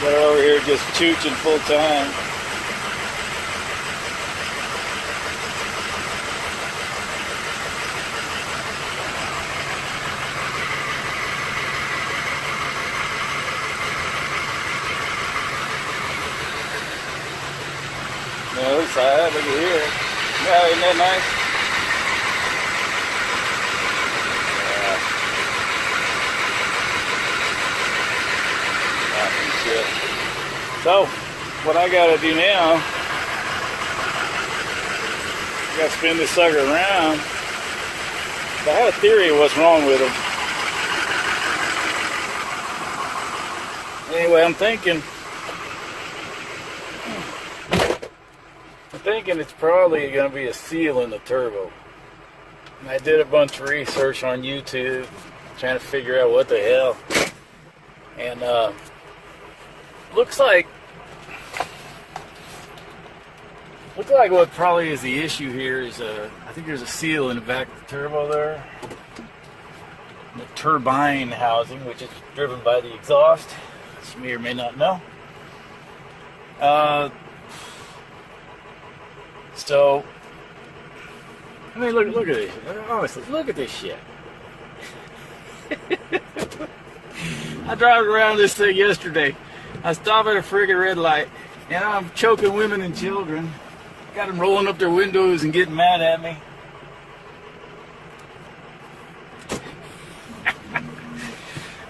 They're over here just chooching full time. The other side, look at here. Yeah, isn't that nice? Yeah. So, what I gotta do now, I gotta spin this sucker around. I had a theory of what's wrong with it. Anyway, I'm thinking it's probably going to be a seal in the turbo. And I did a bunch of research on YouTube, trying to figure out what the hell. And looks like what probably is the issue here is I think there's a seal in the back of the turbo there. The turbine housing, which is driven by the exhaust, which you may or may not know. So, I mean, look at this. Honestly, look at this shit. I drove around this thing yesterday. I stopped at a friggin' red light, and I'm choking women and children. Got them rolling up their windows and getting mad at me.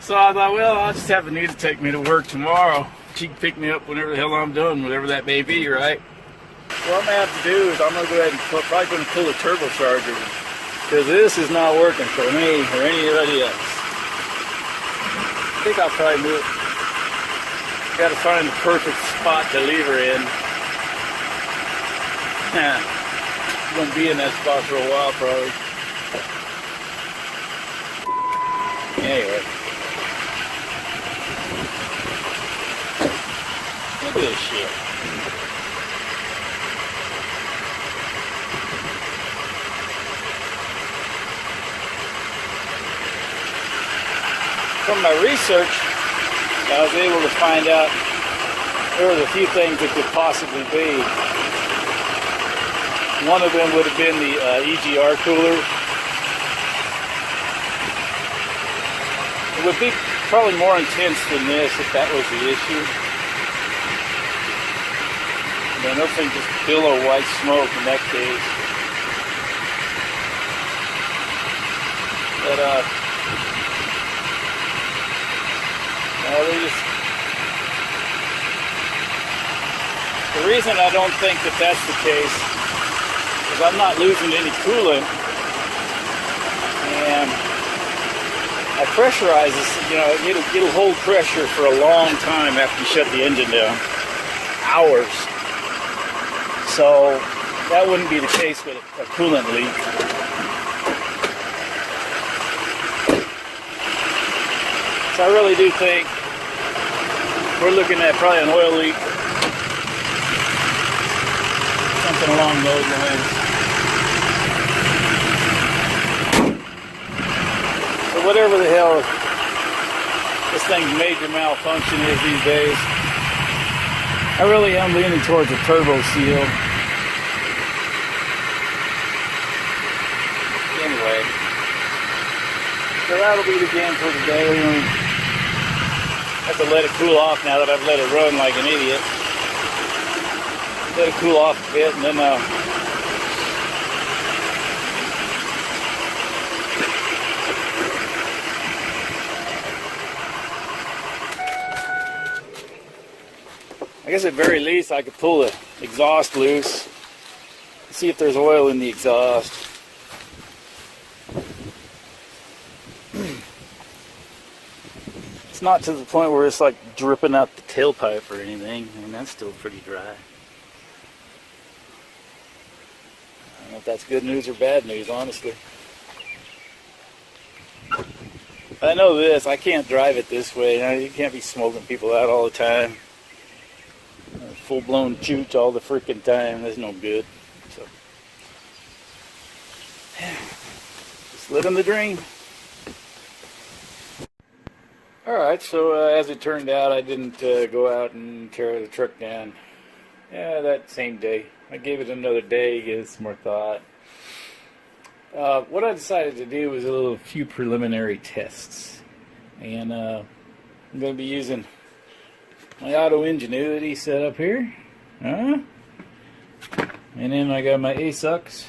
So I thought, well, I'll just have Anita take me to work tomorrow. She can pick me up whenever the hell I'm done, whatever that may be, right? What I'm going to have to do is I'm going to go ahead and probably going to pull the turbocharger, because this is not working for me or anybody else. I think I'll probably move it. Got to find the perfect spot to leave her in. I'm going to be in that spot for a while probably. Anyway. Look at this shit. From my research, I was able to find out there was a few things that could possibly be. One of them would have been the EGR cooler. It would be probably more intense than this if that was the issue. Man, those things just billow white smoke in that case. But the reason I don't think that that's the case is I'm not losing any coolant, and I pressurize this, you know, it'll hold pressure for a long time after you shut the engine down, hours. So that wouldn't be the case with a coolant leak. So I really do think we're looking at probably an oil leak, something along those lines. So whatever the hell this thing's major malfunction is these days, I really am leaning towards a turbo seal. Anyway, so that'll be the game for today. I have to let it cool off now that I've let it run like an idiot. Let it cool off a bit, and then I guess at very least I could pull the exhaust loose, see if there's oil in the exhaust. It's not to the point where it's like dripping out the tailpipe or anything. I mean, that's still pretty dry. I don't know if that's good news or bad news, honestly. But I know this, I can't drive it this way. You know, you can't be smoking people out all the time. Full-blown chooch all the freaking time. That's no good. So, yeah, just living the dream. Alright, so as it turned out, I didn't go out and tear the truck down that same day. I gave it another day, give it some more thought. What I decided to do was a few preliminary tests. And I'm going to be using my Autoenginuity setup here. And then I got my ASUX,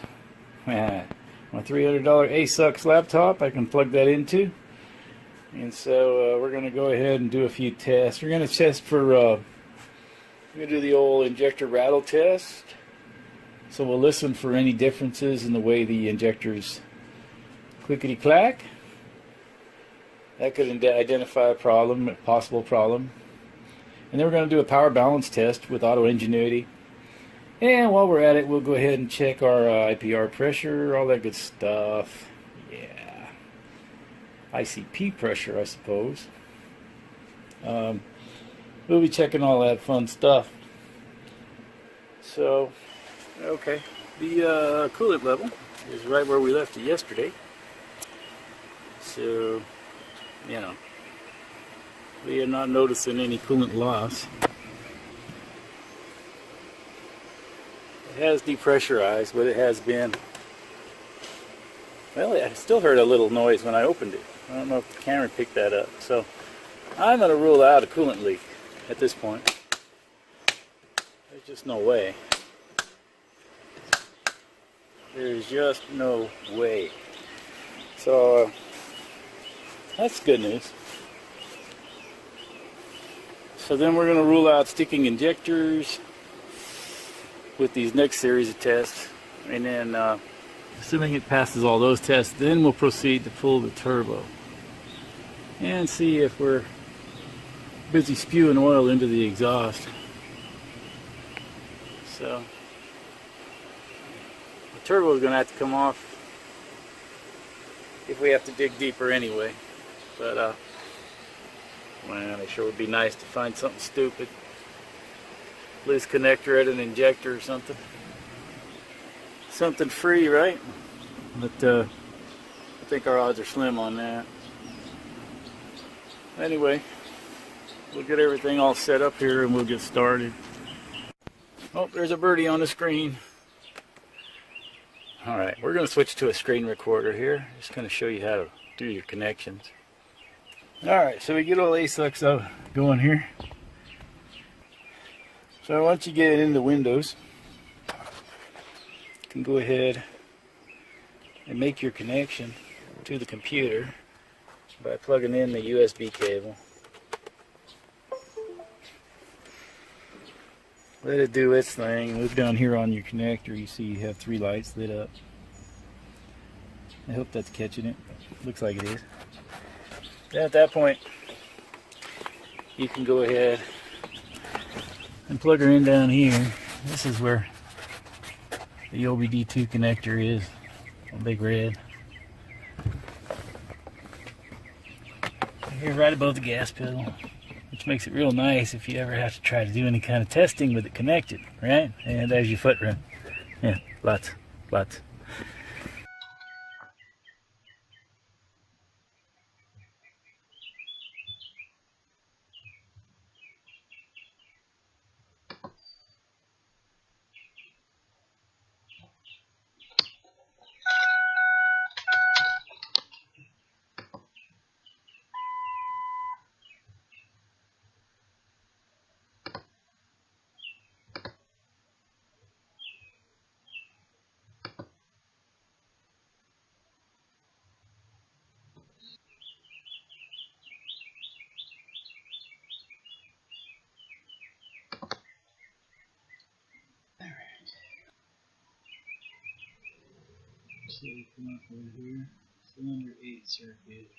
my $300 ASUX laptop I can plug that into. And so we're going to go ahead and do a few tests. We're going to test for, we're going to do the old injector rattle test. So we'll listen for any differences in the way the injectors clickety-clack. That could identify a problem, a possible problem. And then we're going to do a power balance test with Autoenginuity. And while we're at it, we'll go ahead and check our IPR pressure, all that good stuff. Yeah. ICP pressure, I suppose. We'll be checking all that fun stuff. So, okay. The coolant level is right where we left it yesterday. So, you know, we are not noticing any coolant loss. It has depressurized, but it has been, well, I still heard a little noise when I opened it. I don't know if the camera picked that up. So I'm going to rule out a coolant leak at this point. There's just no way. There's just no way. So that's good news. So then we're going to rule out sticking injectors with these next series of tests, and then assuming it passes all those tests, then we'll proceed to pull the turbo and see if we're busy spewing oil into the exhaust. So the turbo is going to have to come off if we have to dig deeper anyway, but man, it sure would be nice to find something stupid. Loose connector at an injector or something. Something free, right? But I think our odds are slim on that. Anyway, we'll get everything all set up here and we'll get started. Oh, there's a birdie on the screen. Alright, we're going to switch to a screen recorder here. Just going to show you how to do your connections. Alright, so we get all ASUX going here. So once you get it into Windows, you can go ahead and make your connection to the computer by plugging in the USB cable. Let it do its thing. Look down here on your connector, you see you have 3 lights lit up. I hope that's catching it. Looks like it is. Then at that point, you can go ahead and plug her in down here. This is where the OBD2 connector is, a big red. Here right above the gas pedal, which makes it real nice if you ever have to try to do any kind of testing with it connected, right? And there's your foot rim. Yeah, lots. So we come up over here, cylinder 8 circuit.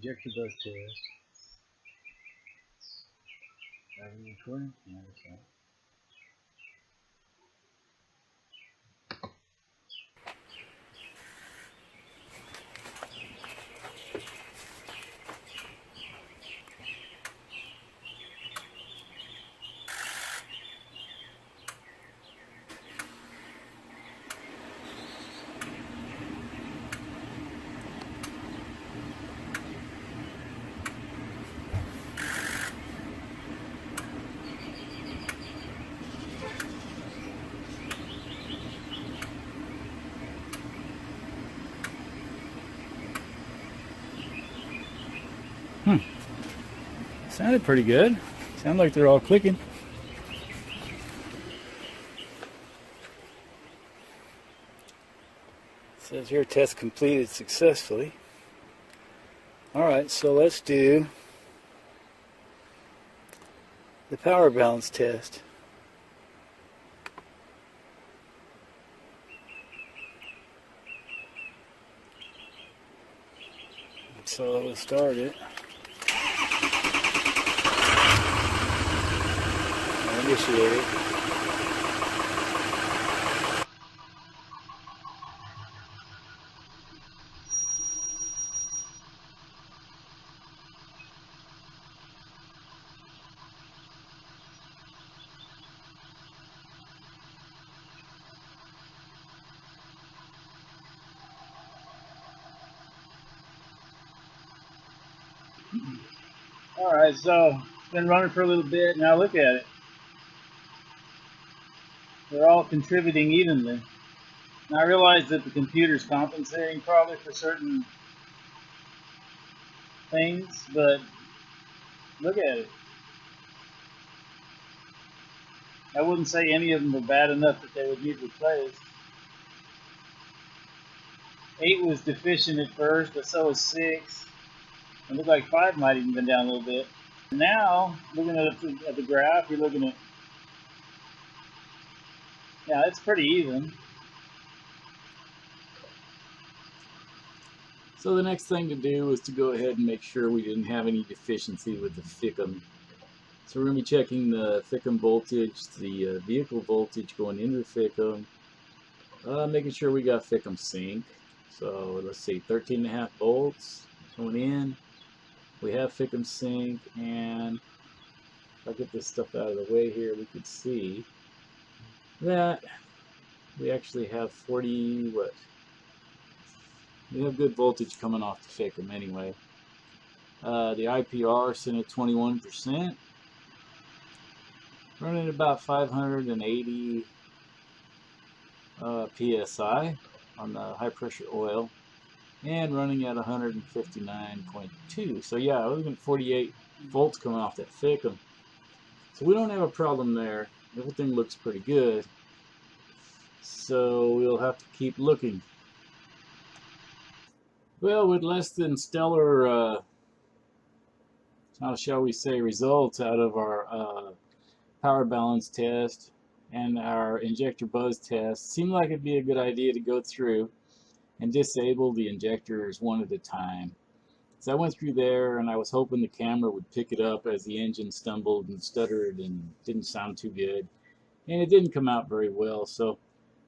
injector buzz test. Are we recording? No, it's not. Sounded pretty good. Sound like they're all clicking. It says here test completed successfully. Alright, so let's do the power balance test. So we'll start it. Initiate it. Alright, so it's been running for a little bit. Now look at it. They're all contributing evenly. And I realize that the computer's compensating probably for certain things, but look at it. I wouldn't say any of them were bad enough that they would need replaced. 8 was deficient at first, but so was 6. It looked like 5 might even been down a little bit. Now, looking at the graph, you're looking at, yeah, it's pretty even. So the next thing to do was to go ahead and make sure we didn't have any deficiency with the FICM. So we're going to be checking the FICM voltage, the vehicle voltage going into the FICM, making sure we got FICM sync. So let's see, 13.5 volts going in. We have FICM sync, and if I get this stuff out of the way here, we could see that we actually have 40, what? We have good voltage coming off the FICM anyway. The IPR is in at 21%. Running about 580 PSI on the high pressure oil, and running at 159.2. So yeah, we're looking at 48 volts coming off that FICM. So we don't have a problem there. Everything looks pretty good. So we'll have to keep looking. Well, with less than stellar, how shall we say, results out of our power balance test and our injector buzz test, seemed like it'd be a good idea to go through and disable the injectors one at a time. So I went through there, and I was hoping the camera would pick it up as the engine stumbled and stuttered and didn't sound too good, and it didn't come out very well. So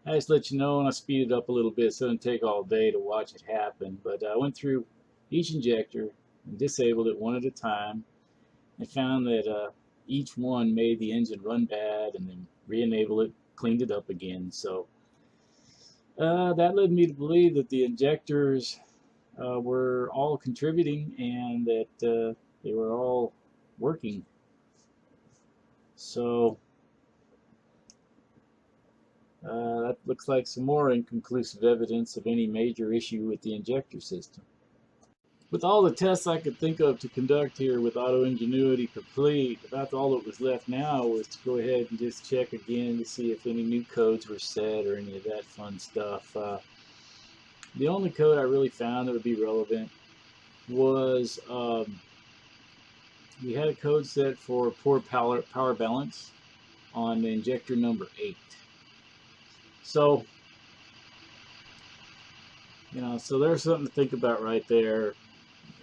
I just let you know, and I speed it up a little bit so it doesn't take all day to watch it happen. But I went through each injector and disabled it one at a time, and found that each one made the engine run bad, and then re-enable it, cleaned it up again. So that led me to believe that the injectors were all contributing, and that they were all working. So that looks like some more inconclusive evidence of any major issue with the injector system. With all the tests I could think of to conduct here with Autoenginuity complete, about all that was left now was to go ahead and just check again to see if any new codes were set or any of that fun stuff. The only code I really found that would be relevant was we had a code set for poor power balance on the injector number 8. So, so there's something to think about right there.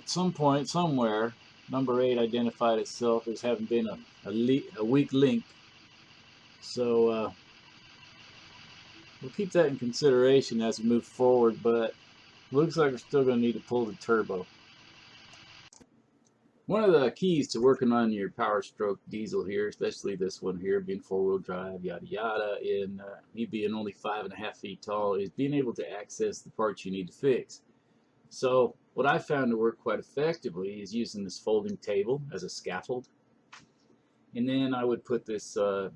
some point, somewhere, number 8 identified itself as having been a weak link. So we'll keep that in consideration as we move forward, but looks like we're still going to need to pull the turbo. One of the keys to working on your Powerstroke diesel here, especially this one here, being 4-wheel drive, yada yada, and me being only 5.5 feet tall, is being able to access the parts you need to fix. So what I found to work quite effectively is using this folding table as a scaffold, and then I would put this fender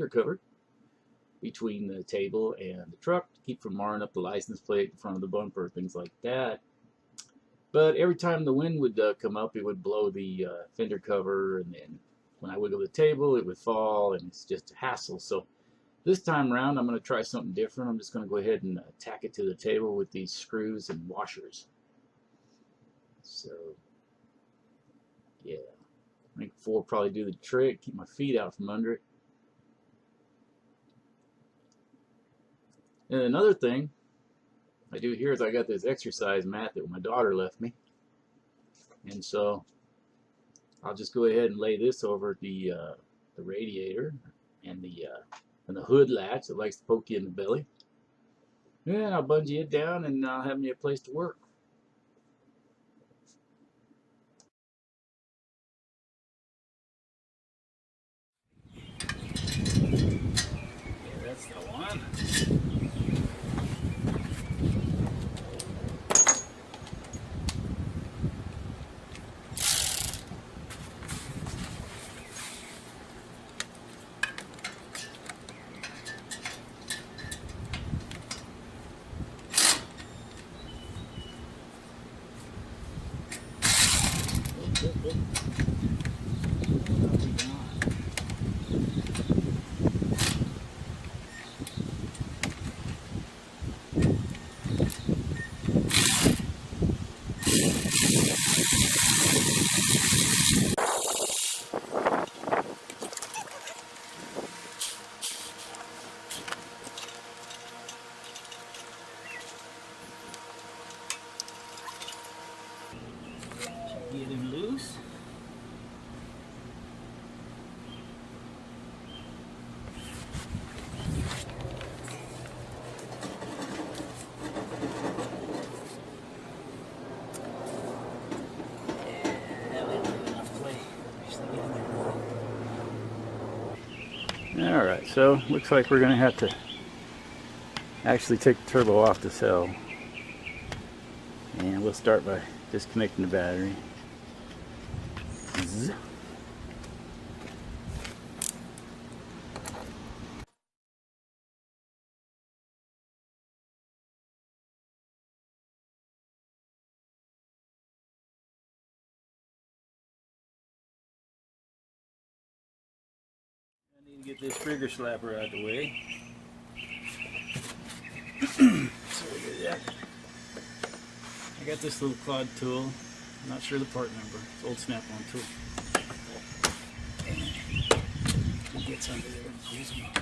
cover between the table and the truck to keep from marring up the license plate in front of the bumper, things like that. But every time the wind would come up, it would blow the fender cover, and then when I wiggle the table, it would fall, and it's just a hassle. So this time around, I'm going to try something different. I'm just going to go ahead and tack it to the table with these screws and washers. So, yeah, I think 4 will probably do the trick, keep my feet out from under it. And another thing I do here is I got this exercise mat that my daughter left me, and so I'll just go ahead and lay this over the radiator and the hood latch that likes to poke you in the belly, and I'll bungee it down, and I'll have me a place to work. Yeah, that's the one. Get him loose. Alright, so looks like we're going to have to actually take the turbo off the cell. And we'll start by disconnecting the battery. Zzz. I need to get this trigger slapper out of the way. So we do that. I got this little clod tool. I'm not sure the part number. It's old snap-on tool. It gets under there and pulls them up.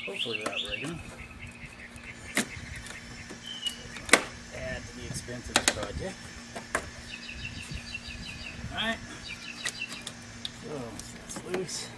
Hopefully without breaking. Add to the expense of this project. Alright. So that's loose.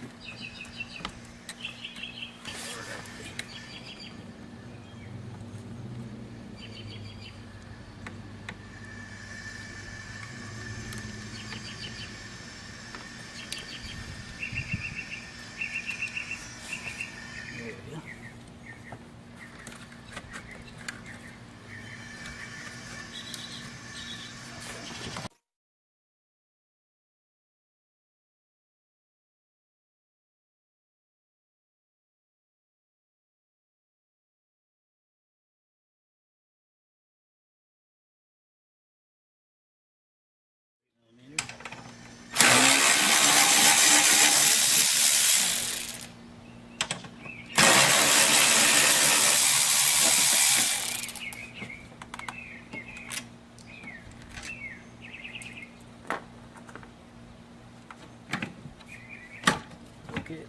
Okay.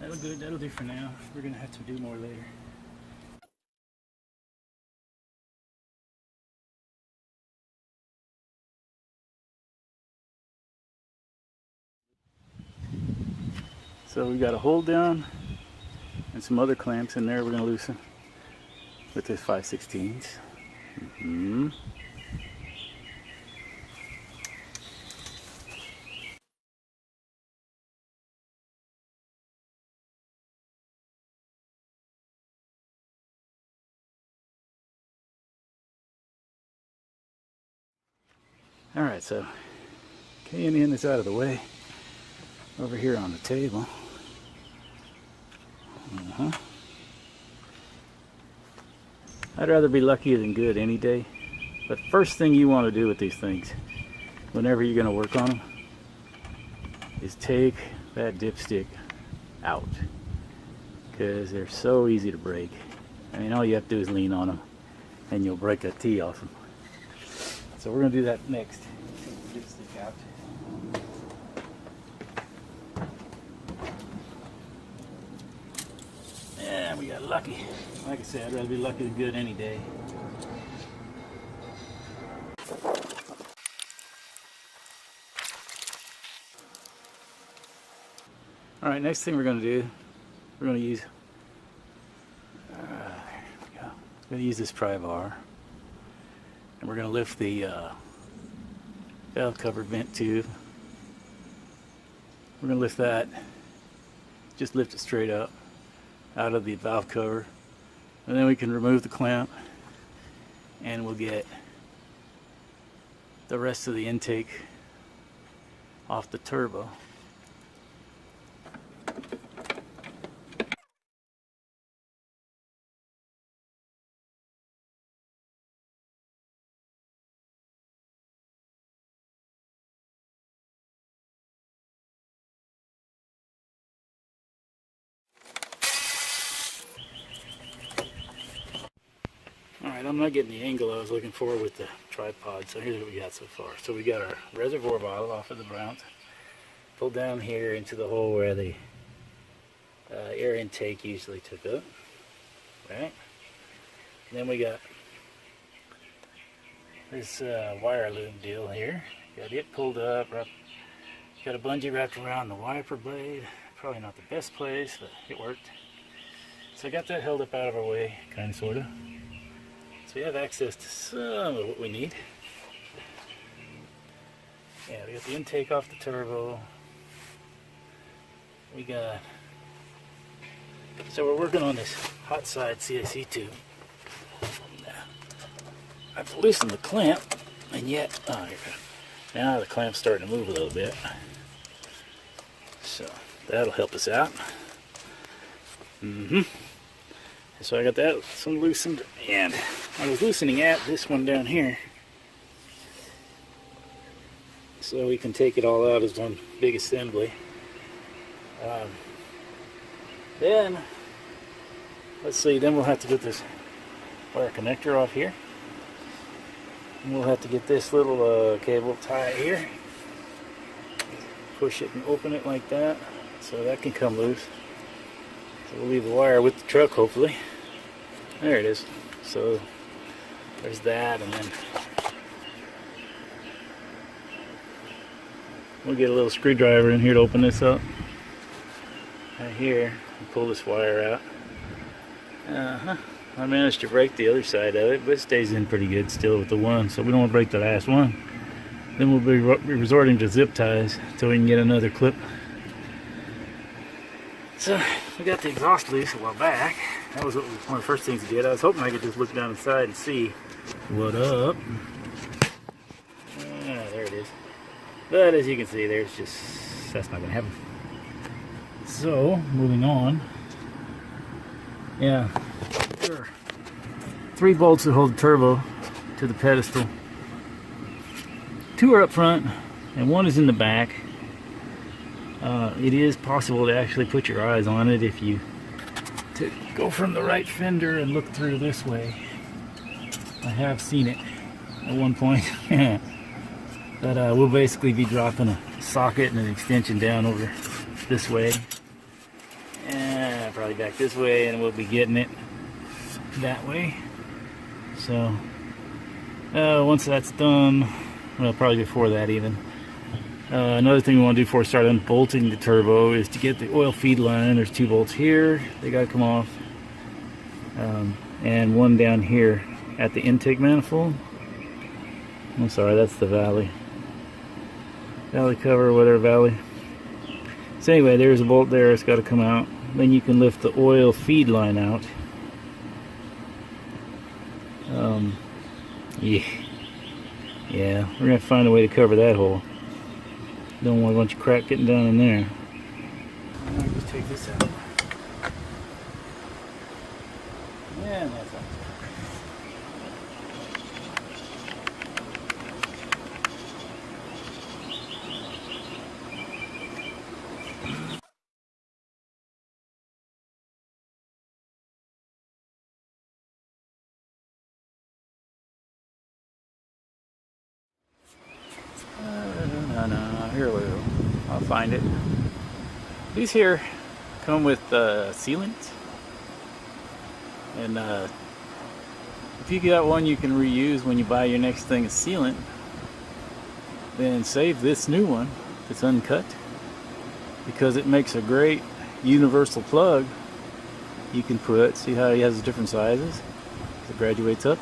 That'll do for now. We're gonna have to do more later. So we got a hold down and some other clamps in there we're going to loosen with this 5/16. Alright, so K&N is out of the way over here on the table. I'd rather be lucky than good any day. But first thing you want to do with these things, whenever you're going to work on them, is take that dipstick out. Because they're so easy to break. I mean, all you have to do is lean on them and you'll break that T off them. So we're going to do that next. Take the dipstick out. Yeah, we got lucky. Like I said, I'd rather be lucky than good any day. Alright, next thing we're going to do, we're going to use this pry bar. And we're going to lift the valve cover vent tube. We're going to lift that, just lift it straight up out of the valve cover, and then we can remove the clamp and we'll get the rest of the intake off the turbo. Alright, I'm not getting the angle I was looking for with the tripod, so here's what we got so far. So we got our reservoir bottle off of the Browns, pulled down here into the hole where the air intake usually took up, right? And then we got this wire loom deal here. Got it pulled up, got a bungee wrapped around the wiper blade. Probably not the best place, but it worked. So I got that held up out of our way, kind of, sort of. So we have access to some of what we need. Yeah, we got the intake off the turbo. We got, so we're working on this hot side CIC tube. I've loosened the clamp, and yet, now the clamp's starting to move a little bit. So that'll help us out. So I got that some loosened, and I was loosening at this one down here so we can take it all out as one big assembly. Then let's see, then we'll have to get this wire connector off here, and we'll have to get this little cable tie here, push it and open it like that so that can come loose. So we'll leave the wire with the truck, hopefully. There it is. So there's that, and then we'll get a little screwdriver in here to open this up. Right here, and pull this wire out. I managed to break the other side of it, but it stays in pretty good still with the one, so we don't want to break the last one. Then we'll be resorting to zip ties until we can get another clip. So we got the exhaust loose a while back. That was one of the first things we did. I was hoping I could just look down inside and see what up. There it is. But as you can see, there's just, that's not going to happen. So moving on. Yeah, there are 3 bolts that hold the turbo to the pedestal. 2 are up front and 1 is in the back. It is possible to actually put your eyes on it if you go from the right fender and look through this way. I have seen it at one point. But we'll basically be dropping a socket and an extension down over this way, and probably back this way, and we'll be getting it that way. So once that's done, well, probably before that even, Another thing we want to do before we start unbolting the turbo is to get the oil feed line. There's 2 bolts here, they got to come off, and one down here at the intake manifold. I'm sorry, that's the valley cover, whatever valley. So anyway, there's a bolt there, it's got to come out. Then you can lift the oil feed line out. Yeah, we're gonna find a way to cover that hole. Don't want a bunch of crap getting down in there. I'll just take this out. Yeah, that's out. No, here we go. I'll find it. These here come with sealants, and if you got one you can reuse when you buy your next thing of sealant, then save this new one that's uncut, because it makes a great universal plug. You can put, see how he has different sizes as it graduates up.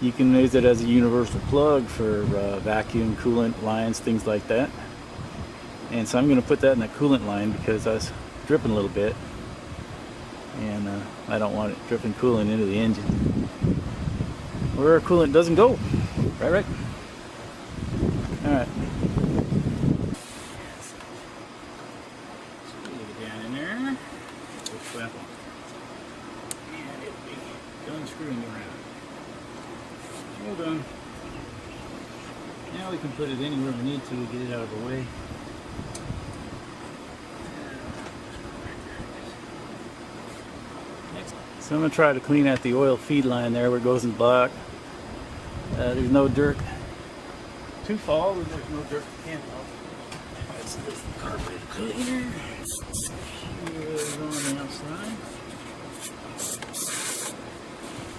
You can use it as a universal plug for vacuum, coolant lines, things like that. And so I'm going to put that in the coolant line because I was dripping a little bit, and I don't want it dripping coolant into the engine where coolant doesn't go. Right? Alright. So leave it down in there. We'll flap on. And it'll be done screwing around. Well done. Now we can put it anywhere we need to get it out of the way. So I'm going to try to clean out the oil feed line there where it goes in black. There's no dirt to fall, and there's no dirt that can fall. That's this carburetor cleaner. Here's on the outside.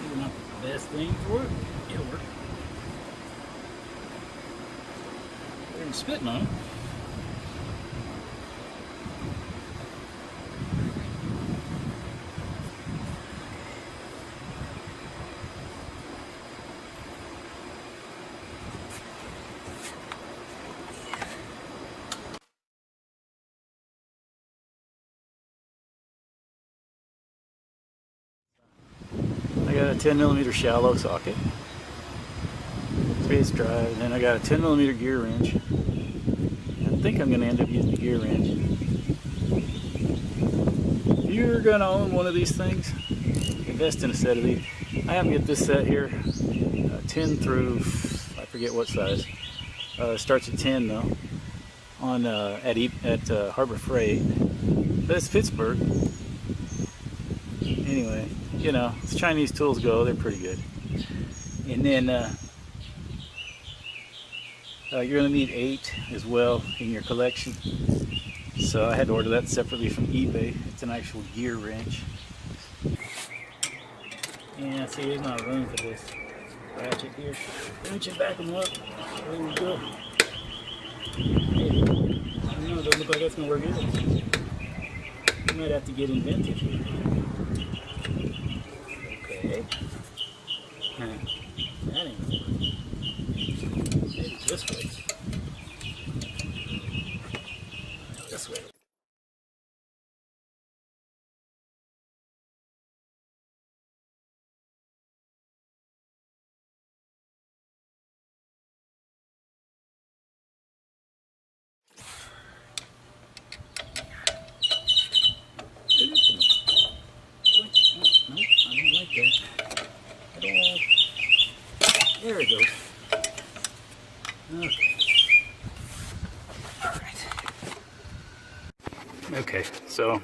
Maybe not the best thing for it. It'll work. They're spitting on it. I got a 10mm shallow socket, space drive, and then I got a 10mm gear wrench. I think I'm going to end up using the gear wrench. If you're going to own one of these things, invest in a set of these. I happen to get this set here, 10 through, I forget what size. Starts at 10 though, on at Harbor Freight. But it's Pittsburgh. Anyway, you know, as Chinese tools go, they're pretty good. And then you're going to need 8 as well in your collection. So I had to order that separately from eBay. It's an actual gear wrench. Yeah, see, there's not room for this ratchet here. Wrench it back and up. There we go. Maybe. I don't know, it doesn't look like that's going to work either. You might have to get inventive here. Okay. That ain't working. Maybe this way. This way. There it goes. Okay. Alright. Okay, so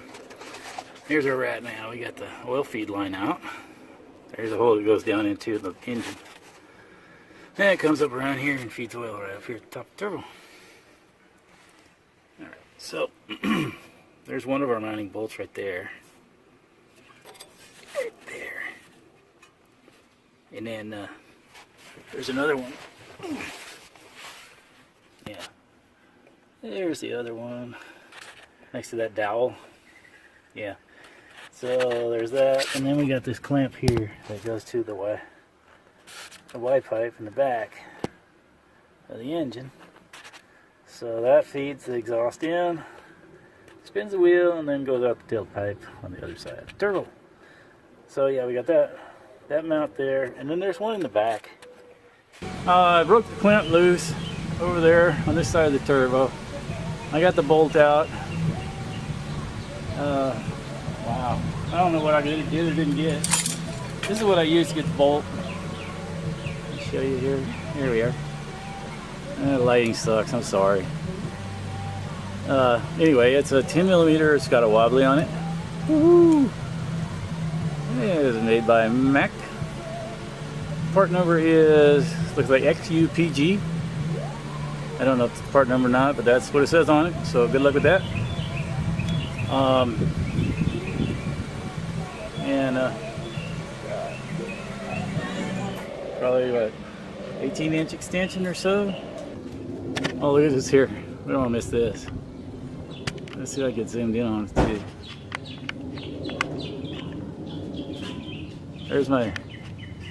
here's where we're at now. We got the oil feed line out. There's a hole that goes down into the engine. And it comes up around here and feeds oil right up here at the top of the turbo. Alright, so there's one of our mounting bolts right there. Right there. And then there's another one. Yeah. There's the other one next to that dowel. Yeah. So there's that, and then we got this clamp here that goes to the Y pipe in the back of the engine. So that feeds the exhaust in, spins the wheel, and then goes out the tailpipe on the other side. Turbo. So yeah, we got that mount there, and then there's one in the back. I broke the clamp loose over there on this side of the turbo. I got the bolt out. Wow. I don't know what I did or didn't get. This is what I used to get the bolt. Let me show you here. Here we are. The lighting sucks, I'm sorry. Anyway, it's a 10 millimeter, it's got a wobbly on it. Woohoo! It is made by Mac. Part number is, looks like XUPG. I don't know if it's part number or not, but that's what it says on it, so good luck with that. Probably what, 18-inch extension or so. Oh, look at this here. We don't want to miss this. Let's see if I can get zoomed in on it too.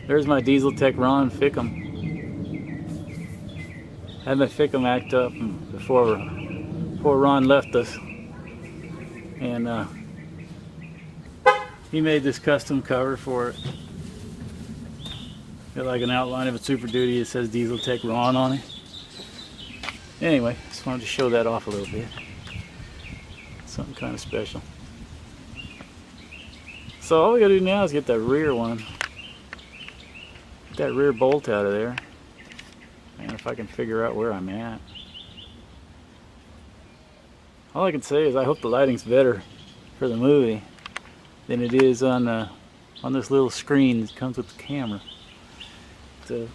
There's my Diesel Tech Ron Fickum. Had my Fickum act up before Ron left us, and he made this custom cover for it. Got like an outline of a Super Duty. It says Diesel Tech Ron on it. Anyway, just wanted to show that off a little bit. Something kind of special. So all we gotta do now is get that rear one. Get that rear bolt out of there. And if I can figure out where I'm at. All I can say is I hope the lighting's better for the movie than it is on this little screen that comes with the camera. So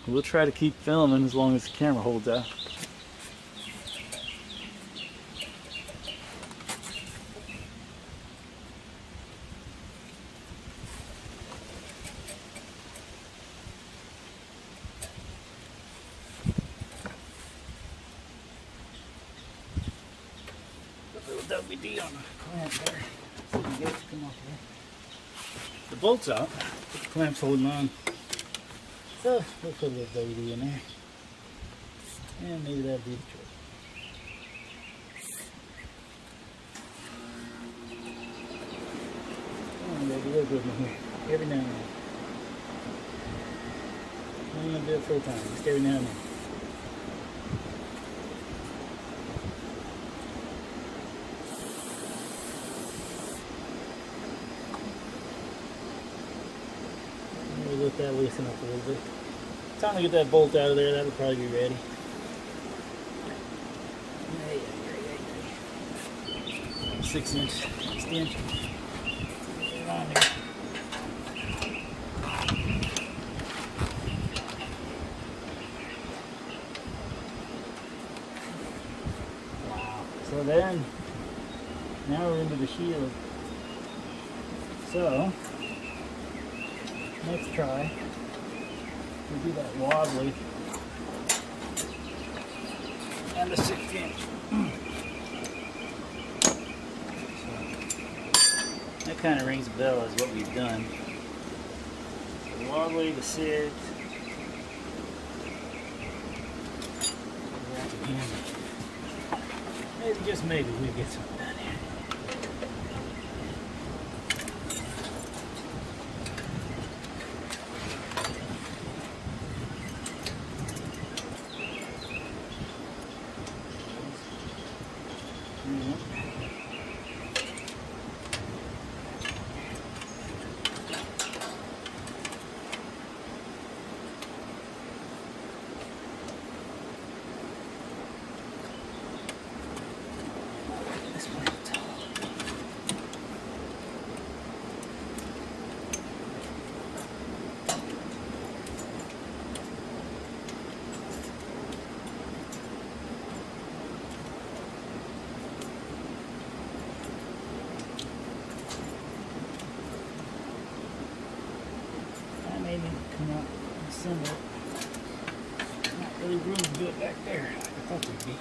we'll try to keep filming as long as the camera holds out. WD on the clamp there, so we can get it to come off there. The bolt's out, but the clamp's holding on. So we'll put a little WD in there, and maybe that'll be the trick. Come on, baby, work with me here. Every now and then. I'm gonna do it full time, just every now and then. Let that loosen up a little bit. Time to get that bolt out of there, that'll probably be ready. 6-inch extension. Get it on there. Wow. So then, now we're into the shield. So, next try, we'll do that wobbly and the 6-inch. So that kind of rings a bell as what we've done. So the wobbly, the 6. Maybe, just maybe, we'll get something done here. Come out and assemble it. Not really room to do it back there like I thought there'd be.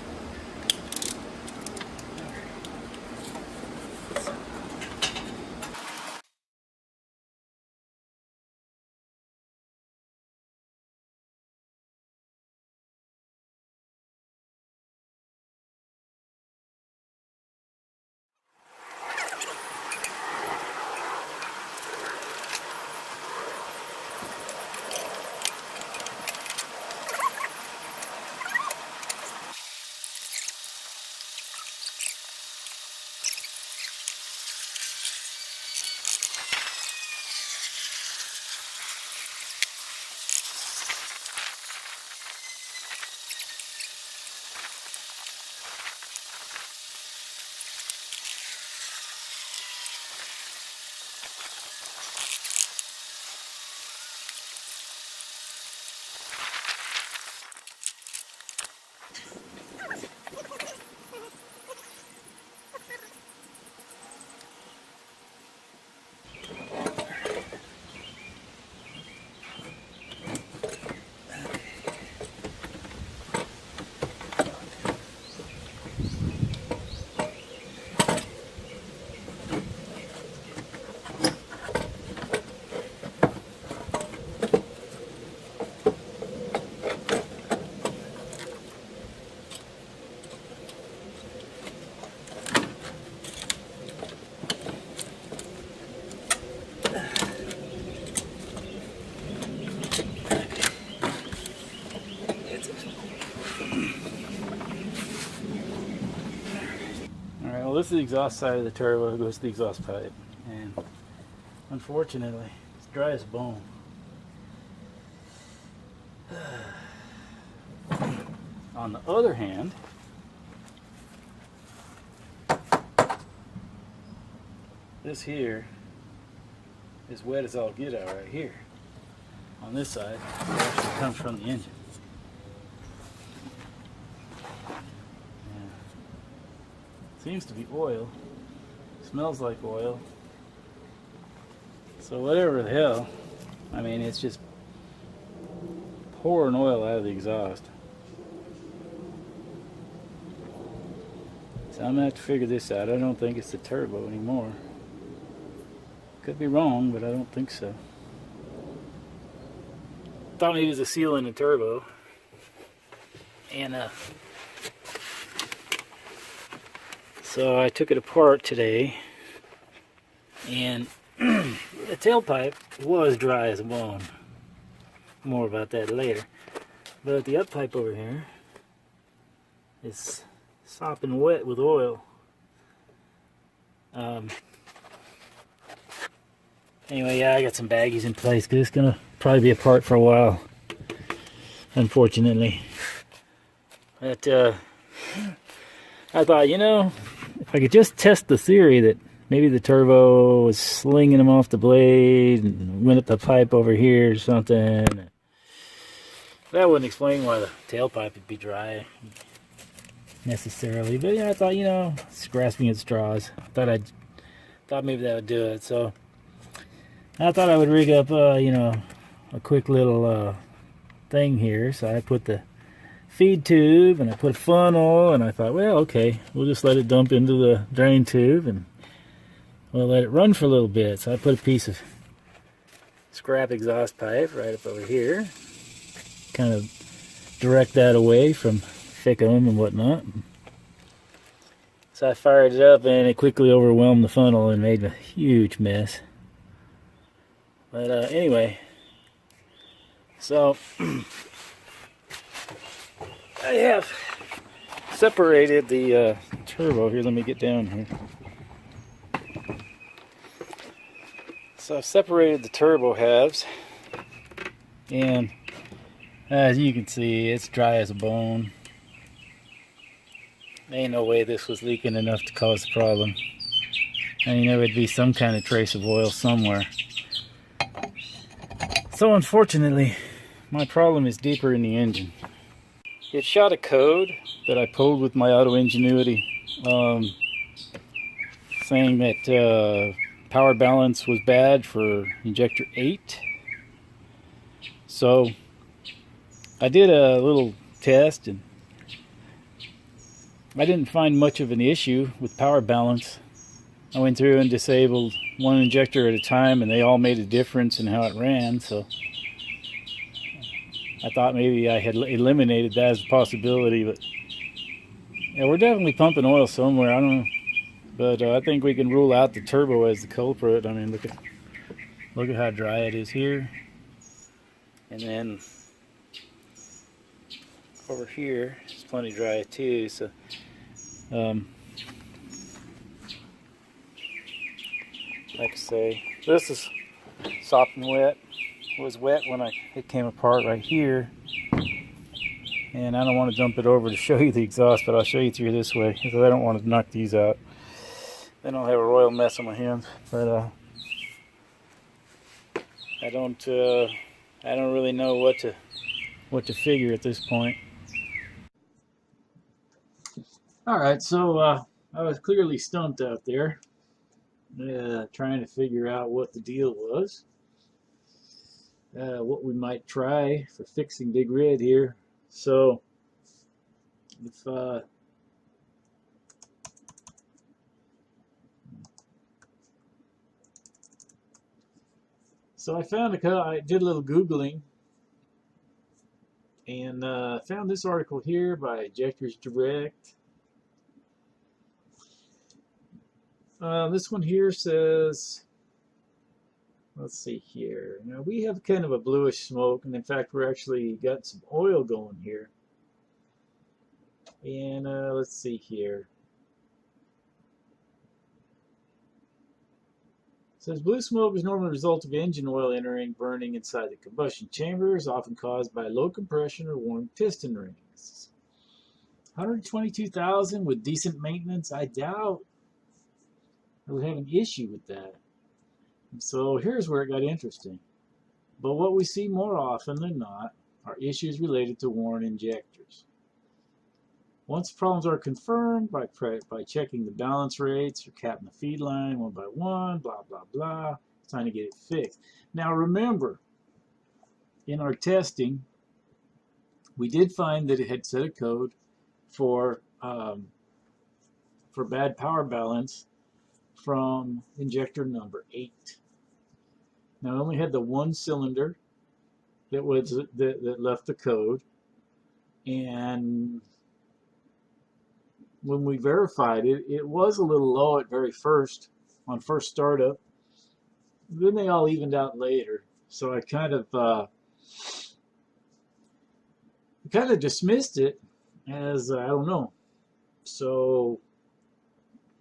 Alright, well this is the exhaust side of the turbo, it goes to the exhaust pipe, and unfortunately it's dry as a bone. On the other hand, this here is wet as all get out right here. On this side, it actually comes from the engine. Seems to be oil. Smells like oil. So whatever the hell, I mean, it's just pouring oil out of the exhaust. So I'm gonna have to figure this out. I don't think it's the turbo anymore. Could be wrong, but I don't think so. Thought maybe it was a seal in the turbo. And so I took it apart today, and the tailpipe was dry as a bone. More about that later. But the uppipe over here is sopping wet with oil. Anyway, yeah, I got some baggies in place because it's gonna probably be apart for a while, unfortunately. But I thought, you know, if I could just test the theory that maybe the turbo was slinging them off the blade and went up the pipe over here or something, that wouldn't explain why the tailpipe would be dry necessarily. But yeah, I thought, you know, it's grasping at straws. Thought maybe that would do it. So I thought I would rig up, you know, a quick little thing here. So I put the feed tube and I put a funnel, and I thought, well, okay, we'll just let it dump into the drain tube and we'll let it run for a little bit. So I put a piece of scrap exhaust pipe right up over here, kind of direct that away from thickum and whatnot. So I fired it up and it quickly overwhelmed the funnel and made a huge mess. But anyway, so I have separated the turbo here. Let me get down here. So I've separated the turbo halves, and as you can see, it's dry as a bone. Ain't no way this was leaking enough to cause a problem. I mean, there would be some kind of trace of oil somewhere. So unfortunately, my problem is deeper in the engine. It shot a code that I pulled with my Autoenginuity, saying that power balance was bad for injector 8. So I did a little test, and I didn't find much of an issue with power balance. I went through and disabled one injector at a time, and they all made a difference in how it ran. So I thought maybe I had eliminated that as a possibility, but yeah, we're definitely pumping oil somewhere. I don't know, but I think we can rule out the turbo as the culprit. I mean, look at how dry it is here, and then over here it's plenty dry too. So like I say, this is sopping wet. It was wet when it came apart right here, and I don't want to dump it over to show you the exhaust, but I'll show you through this way because I don't want to knock these out. Then I'll have a royal mess on my hands. But I don't really know what to figure at this point. All right, so I was clearly stumped out there, trying to figure out what the deal was, what we might try for fixing Big Red here. So if so I found I did a little Googling and found this article here by Ejectors Direct. This one here says, let's see here. Now we have kind of a bluish smoke, and in fact we're actually got some oil going here. And let's see here. It says blue smoke is normally a result of engine oil entering, burning inside the combustion chamber, is often caused by low compression or worn piston rings. 122,000 with decent maintenance, I doubt I would have an issue with that. And so here's where it got interesting. But what we see more often than not are issues related to worn injectors. Once problems are confirmed by checking the balance rates or capping the feed line one by one, blah, blah, blah, it's time to get it fixed. Now remember, in our testing, we did find that it had set a code for bad power balance from injector number 8. Now I only had the one cylinder that left the code, and when we verified it, it was a little low at on first startup. Then they all evened out later. So I kind of dismissed it as I don't know. So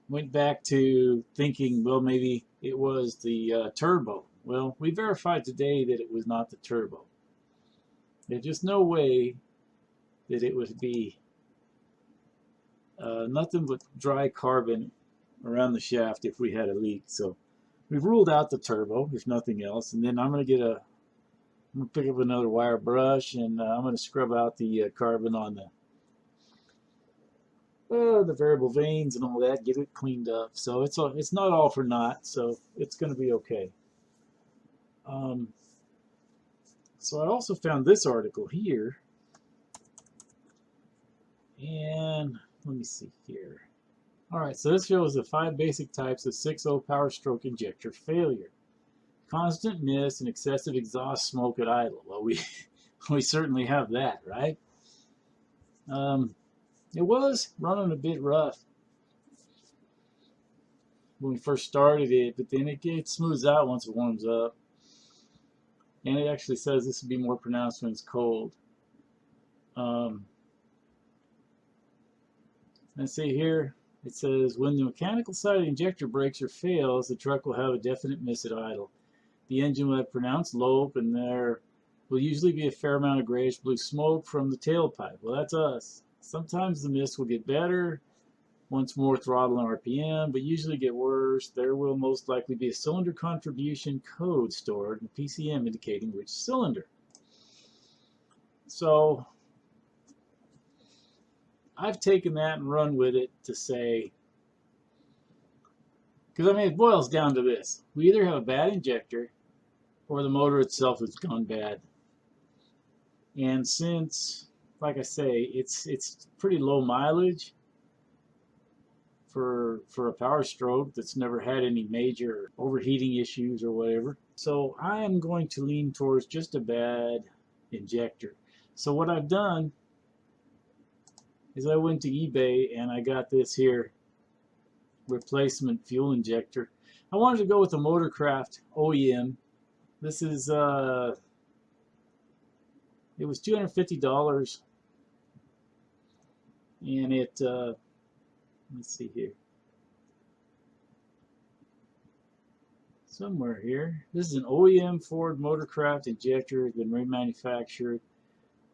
went back to thinking, well, maybe it was the turbo. Well, we verified today that it was not the turbo. There's just no way that it would be nothing but dry carbon around the shaft if we had a leak. So we've ruled out the turbo, if nothing else. And then I'm going to pick up another wire brush, and I'm going to scrub out the carbon on the variable vanes and all that, get it cleaned up. So it's not all for naught, so it's going to be okay. So I also found this article here, and let me see here. All right, so this shows the 5 basic types of 6.0 Powerstroke injector failure. Constant miss and excessive exhaust smoke at idle. Well, we certainly have that, right? It was running a bit rough when we first started it, but then it smooths out once it warms up. And it actually says this would be more pronounced when it's cold. And see here, it says when the mechanical side of the injector breaks or fails, the truck will have a definite miss at idle. The engine will have pronounced lope, and there will usually be a fair amount of grayish blue smoke from the tailpipe. Well, that's us. Sometimes the miss will get better once more throttle and RPM, but usually get worse. There will most likely be a cylinder contribution code stored in PCM indicating which cylinder. So I've taken that and run with it to say, because I mean it boils down to this: we either have a bad injector or the motor itself has gone bad. And since, like I say, it's pretty low mileage for a Powerstroke that's never had any major overheating issues or whatever. So I am going to lean towards just a bad injector. So what I've done is I went to eBay and I got this here replacement fuel injector. I wanted to go with the Motorcraft OEM. This is it was $250, and it let's see here, somewhere here. This is an OEM Ford Motorcraft injector. It's been remanufactured.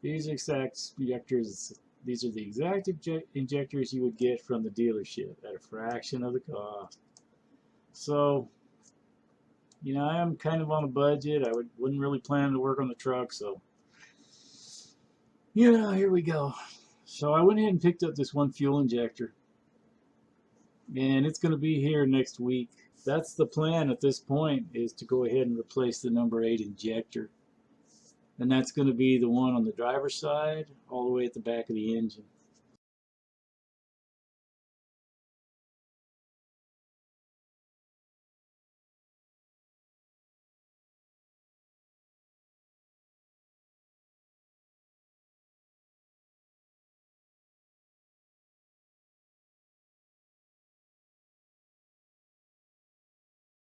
These exact injectors, these are the exact injectors you would get from the dealership at a fraction of the cost. So you know, I am kind of on a budget. I wouldn't really plan to work on the truck, so you know, here we go. So I went ahead and picked up this one fuel injector, and it's going to be here next week. That's the plan at this point, is to go ahead and replace the number 8 injector. And that's going to be the one on the driver's side, all the way at the back of the engine.